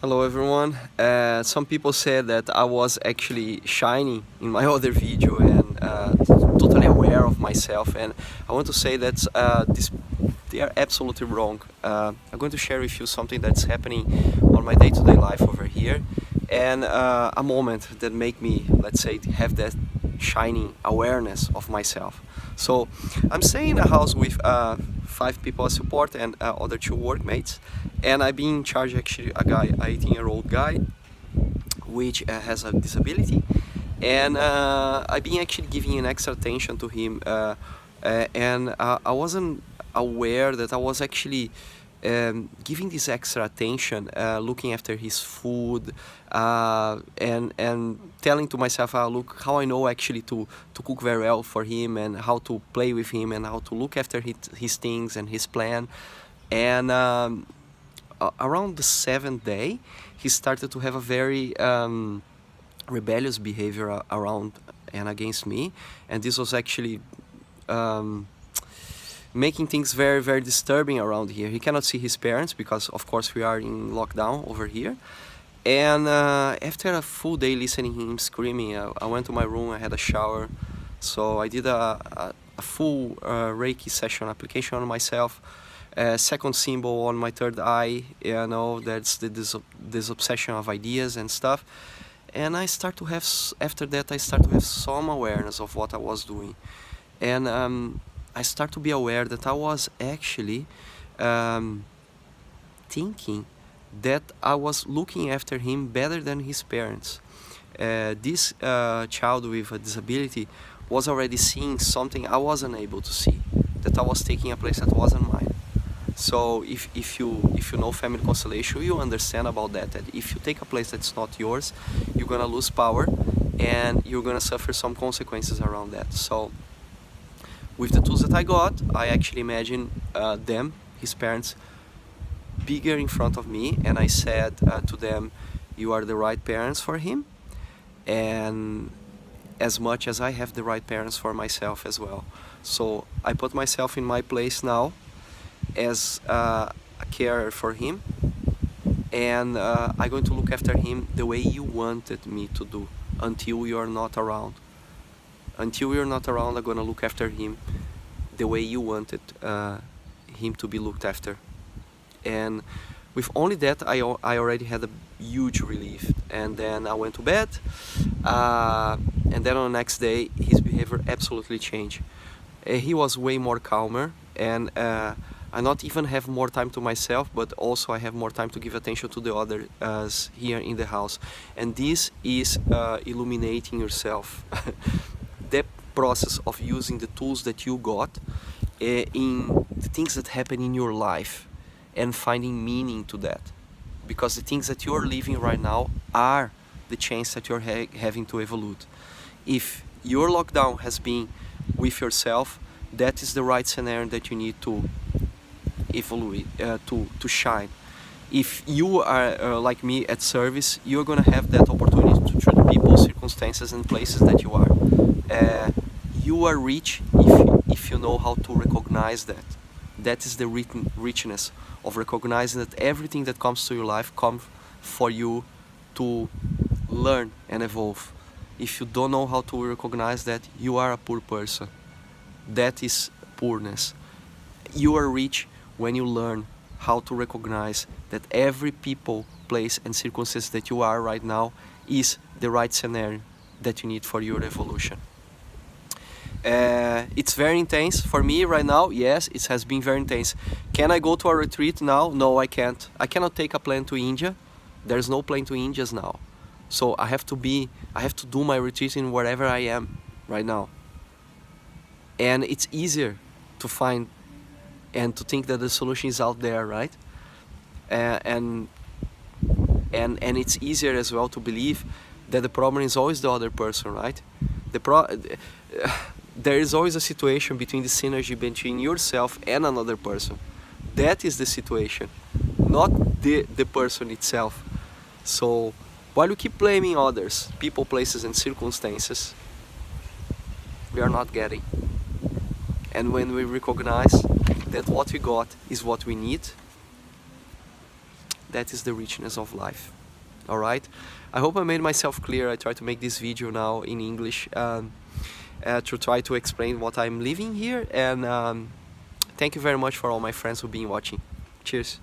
Hello everyone. Some people said that I was actually shining in my other video and totally aware of myself, and I want to say that they are absolutely wrong. I'm going to share with you something that's happening on my day-to-day life over here, and a moment that make me, let's say, have that shining awareness of myself. So I'm staying in a house with 5 people as support and other 2 workmates, and I've been in charge actually a guy, a 18-year-old guy, which has a disability, and I've been actually giving an extra attention to him, and I wasn't aware that I was actually giving this extra attention, looking after his food, and telling to myself, look how I know actually to cook very well for him, and how to play with him, and how to look after his things and his plan. And around the 7th day, he started to have a very rebellious behavior around and against me, and this was actually making things very, very disturbing around here. He cannot see his parents because, of course, we are in lockdown over here. And after a full day listening him screaming, I went to my room, I had a shower. So I did a full Reiki session application on myself. Second symbol on my third eye, that's this obsession of ideas and stuff. And I start to have, after that, I start to have some awareness of what I was doing. And I start to be aware that I was actually thinking that I was looking after him better than his parents. This child with a disability was already seeing something I wasn't able to see, that I was taking a place that wasn't mine. So if you know family constellation, you understand about that if you take a place that's not yours, you're gonna lose power and you're gonna suffer some consequences around that. So with the tools that I got, I actually imagine them, his parents, bigger in front of me, and I said to them, you are the right parents for him, and as much as I have the right parents for myself as well. So I put myself in my place now as a carer for him, and I'm going to look after him the way you wanted me to do until you're not around. Until you're not around, I'm gonna look after him the way you wanted him to be looked after. And with only that, I already had a huge relief. And then I went to bed, and then on the next day, his behavior absolutely changed. He was way more calmer, and I not even have more time to myself, but also I have more time to give attention to the others here in the house. And this is illuminating yourself. That process of using the tools that you got in the things that happen in your life and finding meaning to that, because the things that you're living right now are the chance that you're having to evolve. If your lockdown has been with yourself, that is the right scenario that you need to evolve, to shine. If you are like me at service, you're gonna have that opportunity to treat people, circumstances and places that you are. You are rich if you know how to recognize that. That is the richness of recognizing that everything that comes to your life comes for you to learn and evolve. If you don't know how to recognize that, you are a poor person. That is poorness. You are rich when you learn how to recognize that every people, place and circumstance that you are right now is the right scenario that you need for your evolution. It's very intense for me right now. Yes, it has been very intense. Can I go to a retreat now? No, I can't. I cannot take a plane to India. There's no plane to India now. So I have to do my retreat in wherever I am right now. And it's easier to find and to think that the solution is out there, right? And it's easier as well to believe that the problem is always the other person, right? There is always a situation between the synergy between yourself and another person. That is the situation, not the person itself. So while we keep blaming others, people, places and circumstances, we are not getting. And when we recognize that what we got is what we need, that is the richness of life. All right, I hope I made myself clear. I try to make this video now in English, to try to explain what I'm living here, and thank you very much for all my friends who've been watching. Cheers.